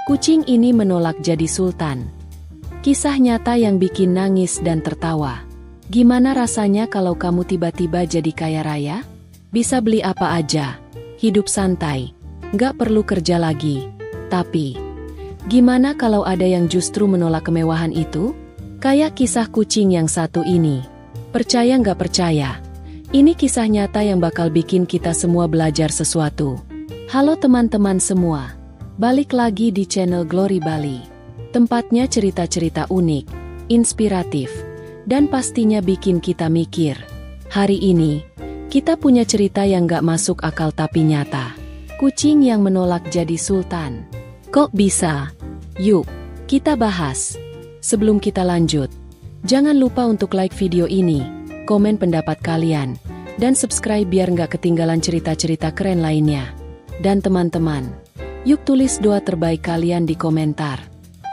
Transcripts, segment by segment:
Kucing ini menolak jadi sultan. Kisah nyata yang bikin nangis dan tertawa. Gimana rasanya kalau kamu tiba-tiba jadi kaya raya? Bisa beli apa aja, hidup santai, nggak perlu kerja lagi. Tapi, gimana kalau ada yang justru menolak kemewahan itu? Kayak kisah kucing yang satu ini. Percaya nggak percaya? Ini kisah nyata yang bakal bikin kita semua belajar sesuatu. Halo teman-teman semua. Balik lagi di channel Glory Bali. Tempatnya cerita-cerita unik, inspiratif, dan pastinya bikin kita mikir. Hari ini, kita punya cerita yang gak masuk akal tapi nyata. Kucing yang menolak jadi sultan. Kok bisa? Yuk, kita bahas. Sebelum kita lanjut, jangan lupa untuk like video ini, komen pendapat kalian, dan subscribe biar gak ketinggalan cerita-cerita keren lainnya. Dan teman-teman, yuk tulis doa terbaik kalian di komentar.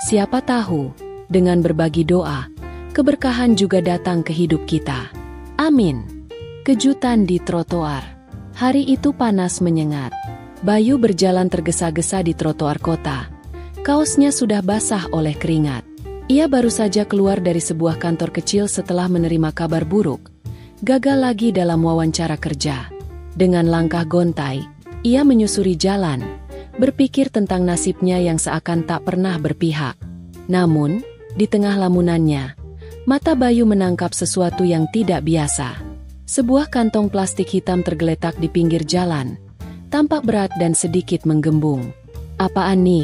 Siapa tahu, dengan berbagi doa, keberkahan juga datang ke hidup kita. Amin. Kejutan di trotoar. Hari itu panas menyengat. Bayu berjalan tergesa-gesa di trotoar kota. Kaosnya sudah basah oleh keringat. Ia baru saja keluar dari sebuah kantor kecil setelah menerima kabar buruk. Gagal lagi dalam wawancara kerja. Dengan langkah gontai, ia menyusuri jalan, berpikir tentang nasibnya yang seakan tak pernah berpihak. Namun, di tengah lamunannya, mata Bayu menangkap sesuatu yang tidak biasa. Sebuah kantong plastik hitam tergeletak di pinggir jalan, tampak berat dan sedikit menggembung. Apaan nih?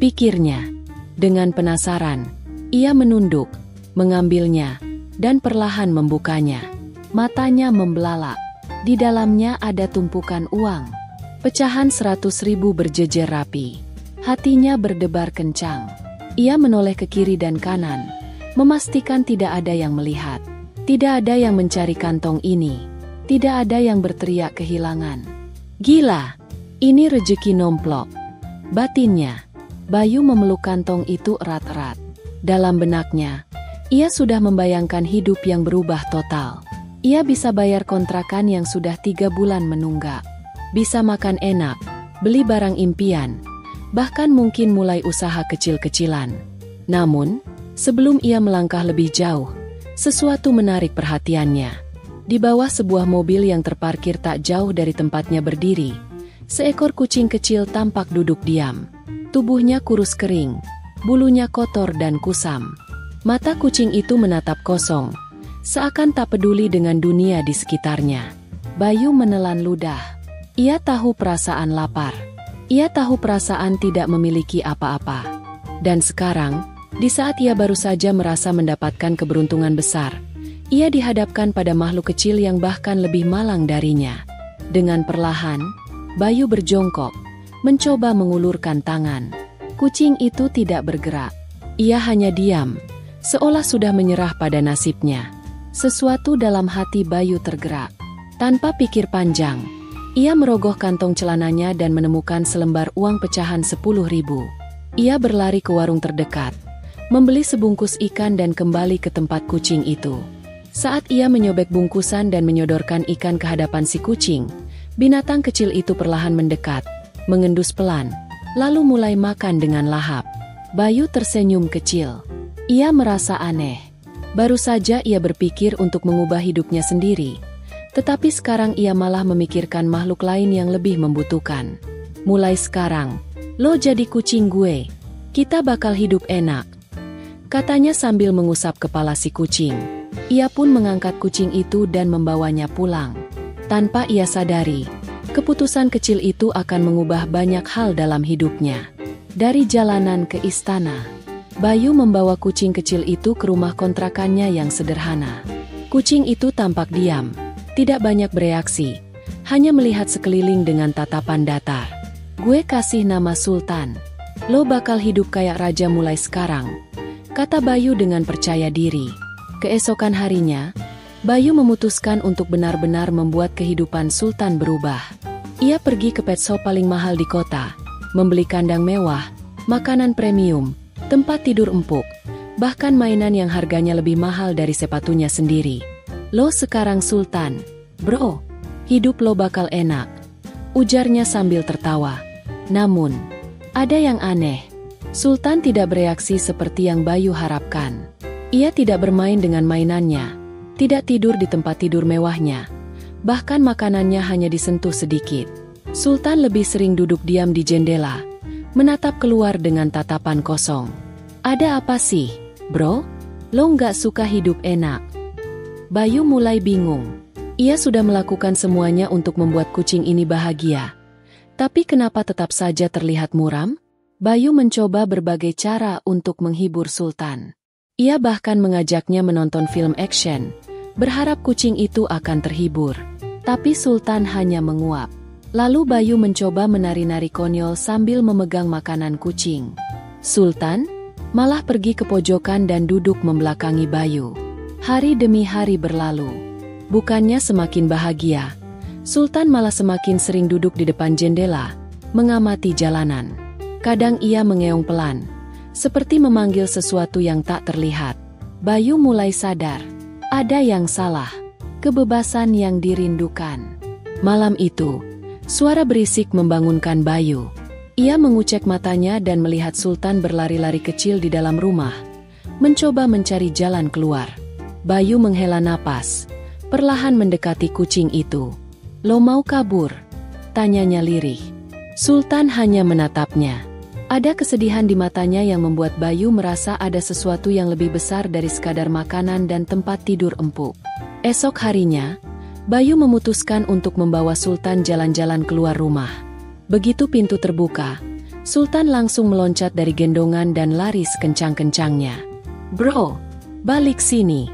Pikirnya. Dengan penasaran, ia menunduk, mengambilnya, dan perlahan membukanya. Matanya membelalak. Di dalamnya ada tumpukan uang. Pecahan 100.000 berjejer rapi. Hatinya berdebar kencang. Ia menoleh ke kiri dan kanan, memastikan tidak ada yang melihat. Tidak ada yang mencari kantong ini. Tidak ada yang berteriak kehilangan. Gila, ini rejeki nomplok. Batinnya, Bayu memeluk kantong itu erat-erat. Dalam benaknya, ia sudah membayangkan hidup yang berubah total. Ia bisa bayar kontrakan yang sudah 3 bulan menunggak. Bisa makan enak, beli barang impian, bahkan mungkin mulai usaha kecil-kecilan. Namun, sebelum ia melangkah lebih jauh, sesuatu menarik perhatiannya. Di bawah sebuah mobil yang terparkir tak jauh dari tempatnya berdiri, seekor kucing kecil tampak duduk diam. Tubuhnya kurus kering, bulunya kotor dan kusam. Mata kucing itu menatap kosong, seakan tak peduli dengan dunia di sekitarnya. Bayu menelan ludah. Ia tahu perasaan lapar. Ia tahu perasaan tidak memiliki apa-apa. Dan sekarang, di saat ia baru saja merasa mendapatkan keberuntungan besar, ia dihadapkan pada makhluk kecil yang bahkan lebih malang darinya. Dengan perlahan, Bayu berjongkok, mencoba mengulurkan tangan. Kucing itu tidak bergerak. Ia hanya diam, seolah sudah menyerah pada nasibnya. Sesuatu dalam hati Bayu tergerak. Tanpa pikir panjang, ia merogoh kantong celananya dan menemukan selembar uang pecahan 10.000. Ia berlari ke warung terdekat, membeli sebungkus ikan dan kembali ke tempat kucing itu. Saat ia menyobek bungkusan dan menyodorkan ikan ke hadapan si kucing, binatang kecil itu perlahan mendekat, mengendus pelan, lalu mulai makan dengan lahap. Bayu tersenyum kecil. Ia merasa aneh. Baru saja ia berpikir untuk mengubah hidupnya sendiri. Tetapi sekarang ia malah memikirkan makhluk lain yang lebih membutuhkan. Mulai sekarang, lo jadi kucing gue. Kita bakal hidup enak, katanya sambil mengusap kepala si kucing. Ia pun mengangkat kucing itu dan membawanya pulang. Tanpa ia sadari, keputusan kecil itu akan mengubah banyak hal dalam hidupnya. Dari jalanan ke istana, Bayu membawa kucing kecil itu ke rumah kontrakannya yang sederhana. Kucing itu tampak diam. Tidak banyak bereaksi, hanya melihat sekeliling dengan tatapan datar. Gue kasih nama Sultan. Lo bakal hidup kayak raja mulai sekarang, kata Bayu dengan percaya diri. Keesokan harinya, Bayu memutuskan untuk benar-benar membuat kehidupan Sultan berubah. Ia pergi ke pet shop paling mahal di kota, membeli kandang mewah, makanan premium, tempat tidur empuk, bahkan mainan yang harganya lebih mahal dari sepatunya sendiri. Lo sekarang Sultan, bro. Hidup lo bakal enak, ujarnya sambil tertawa. Namun, ada yang aneh. Sultan tidak bereaksi seperti yang Bayu harapkan. Ia tidak bermain dengan mainannya, tidak tidur di tempat tidur mewahnya. Bahkan makanannya hanya disentuh sedikit. Sultan lebih sering duduk diam di jendela, menatap keluar dengan tatapan kosong. Ada apa sih, bro? Lo nggak suka hidup enak? Bayu mulai bingung. Ia sudah melakukan semuanya untuk membuat kucing ini bahagia. Tapi kenapa tetap saja terlihat muram? Bayu mencoba berbagai cara untuk menghibur Sultan. Ia bahkan mengajaknya menonton film action, berharap kucing itu akan terhibur. Tapi Sultan hanya menguap. Lalu Bayu mencoba menari-nari konyol sambil memegang makanan kucing. Sultan malah pergi ke pojokan dan duduk membelakangi Bayu. Hari demi hari berlalu. Bukannya semakin bahagia, Sultan malah semakin sering duduk di depan jendela, mengamati jalanan. Kadang ia mengeong pelan, seperti memanggil sesuatu yang tak terlihat. Bayu mulai sadar, ada yang salah. Kebebasan yang dirindukan. Malam itu, suara berisik membangunkan Bayu. Ia mengucek matanya dan melihat Sultan berlari-lari kecil di dalam rumah, mencoba mencari jalan keluar. Bayu menghela napas, perlahan mendekati kucing itu. Lo mau kabur? Tanyanya lirih. Sultan hanya menatapnya. Ada kesedihan di matanya yang membuat Bayu merasa ada sesuatu yang lebih besar dari sekadar makanan dan tempat tidur empuk. Esok harinya, Bayu memutuskan untuk membawa Sultan jalan-jalan keluar rumah. Begitu pintu terbuka, Sultan langsung meloncat dari gendongan dan lari sekencang-kencangnya. Bro, balik sini.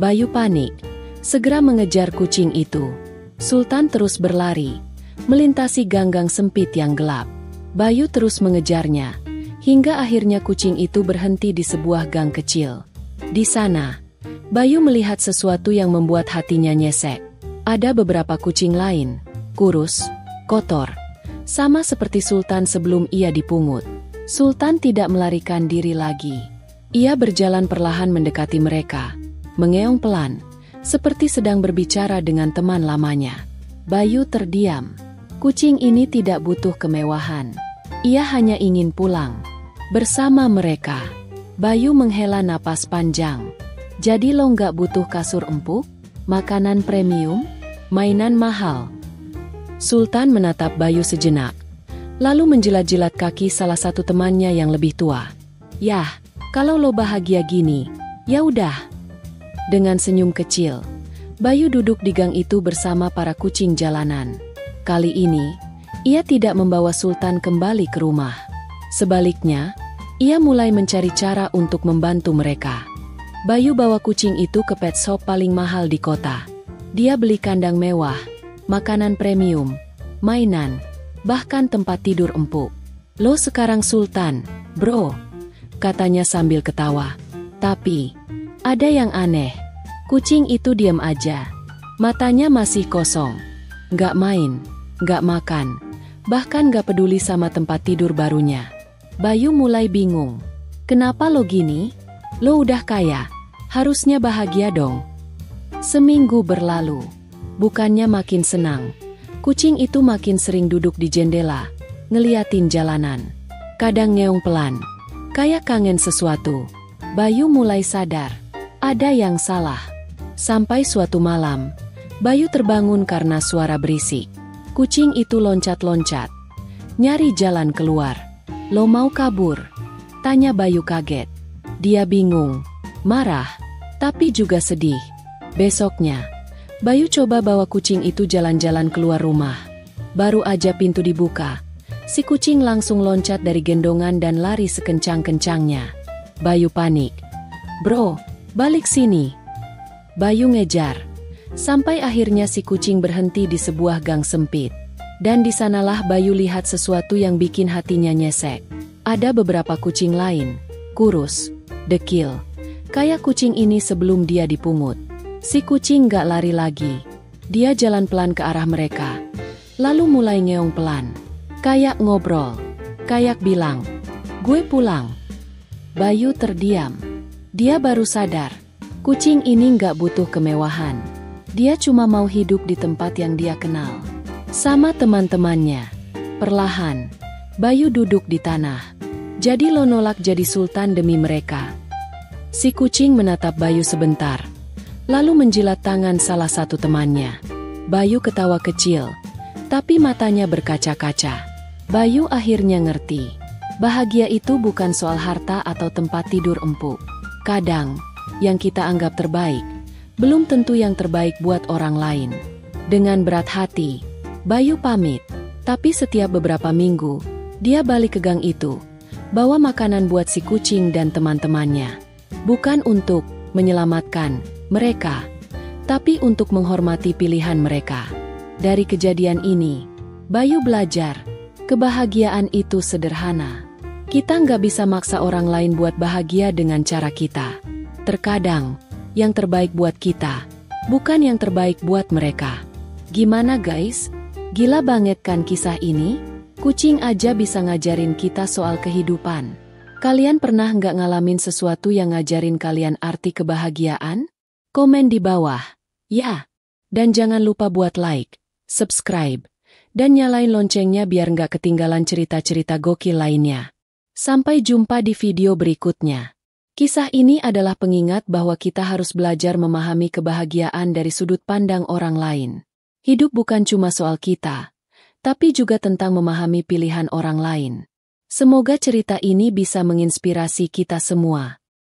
Bayu panik, segera mengejar kucing itu. Sultan terus berlari, melintasi gang-gang sempit yang gelap. Bayu terus mengejarnya, hingga akhirnya kucing itu berhenti di sebuah gang kecil. Di sana, Bayu melihat sesuatu yang membuat hatinya nyesek. Ada beberapa kucing lain, kurus, kotor, sama seperti Sultan sebelum ia dipungut. Sultan tidak melarikan diri lagi. Ia berjalan perlahan mendekati mereka, mengeong pelan, seperti sedang berbicara dengan teman lamanya. Bayu terdiam. Kucing ini tidak butuh kemewahan. Ia hanya ingin pulang bersama mereka. Bayu menghela napas panjang. Jadi lo nggak butuh kasur empuk, makanan premium, mainan mahal. Sultan menatap Bayu sejenak, lalu menjilat-jilat kaki salah satu temannya yang lebih tua. Yah, kalau lo bahagia gini, ya udah. Dengan senyum kecil, Bayu duduk di gang itu bersama para kucing jalanan. Kali ini, ia tidak membawa Sultan kembali ke rumah. Sebaliknya, ia mulai mencari cara untuk membantu mereka. Bayu bawa kucing itu ke pet shop paling mahal di kota. Dia beli kandang mewah, makanan premium, mainan, bahkan tempat tidur empuk. Lo sekarang Sultan, bro, katanya sambil ketawa. Tapi, ada yang aneh. Kucing itu diam aja. Matanya masih kosong. Nggak main, nggak makan, bahkan nggak peduli sama tempat tidur barunya. Bayu mulai bingung. Kenapa lo gini? Lo udah kaya, harusnya bahagia dong. Seminggu berlalu. Bukannya makin senang, kucing itu makin sering duduk di jendela, ngeliatin jalanan. Kadang ngeong pelan, kayak kangen sesuatu. Bayu mulai sadar, ada yang salah. Sampai suatu malam, Bayu terbangun karena suara berisik. Kucing itu loncat-loncat, nyari jalan keluar. Lo mau kabur? Tanya Bayu kaget. Dia bingung, marah, tapi juga sedih. Besoknya, Bayu coba bawa kucing itu jalan-jalan keluar rumah. Baru aja pintu dibuka, si kucing langsung loncat dari gendongan dan lari sekencang-kencangnya. Bayu panik. Bro, balik sini. Bayu ngejar. Sampai akhirnya si kucing berhenti di sebuah gang sempit. Dan di sanalah Bayu lihat sesuatu yang bikin hatinya nyesek. Ada beberapa kucing lain, kurus, dekil, kayak kucing ini sebelum dia dipungut. Si kucing gak lari lagi. Dia jalan pelan ke arah mereka. Lalu mulai ngeong pelan. Kayak ngobrol. Kayak bilang, gue pulang. Bayu terdiam. Dia baru sadar, kucing ini gak butuh kemewahan. Dia cuma mau hidup di tempat yang dia kenal. Sama teman-temannya. Perlahan, Bayu duduk di tanah. Jadi lo nolak jadi sultan demi mereka. Si kucing menatap Bayu sebentar, lalu menjilat tangan salah satu temannya. Bayu ketawa kecil, tapi matanya berkaca-kaca. Bayu akhirnya ngerti. Bahagia itu bukan soal harta atau tempat tidur empuk. Kadang, yang kita anggap terbaik, belum tentu yang terbaik buat orang lain. Dengan berat hati, Bayu pamit. Tapi setiap beberapa minggu, dia balik ke gang itu, bawa makanan buat si kucing dan teman-temannya. Bukan untuk menyelamatkan mereka, tapi untuk menghormati pilihan mereka. Dari kejadian ini, Bayu belajar, kebahagiaan itu sederhana. Kita nggak bisa maksa orang lain buat bahagia dengan cara kita. Terkadang, yang terbaik buat kita, bukan yang terbaik buat mereka. Gimana guys? Gila banget kan kisah ini? Kucing aja bisa ngajarin kita soal kehidupan. Kalian pernah nggak ngalamin sesuatu yang ngajarin kalian arti kebahagiaan? Komen di bawah, ya. Dan jangan lupa buat like, subscribe, dan nyalain loncengnya biar nggak ketinggalan cerita-cerita gokil lainnya. Sampai jumpa di video berikutnya. Kisah ini adalah pengingat bahwa kita harus belajar memahami kebahagiaan dari sudut pandang orang lain. Hidup bukan cuma soal kita, tapi juga tentang memahami pilihan orang lain. Semoga cerita ini bisa menginspirasi kita semua.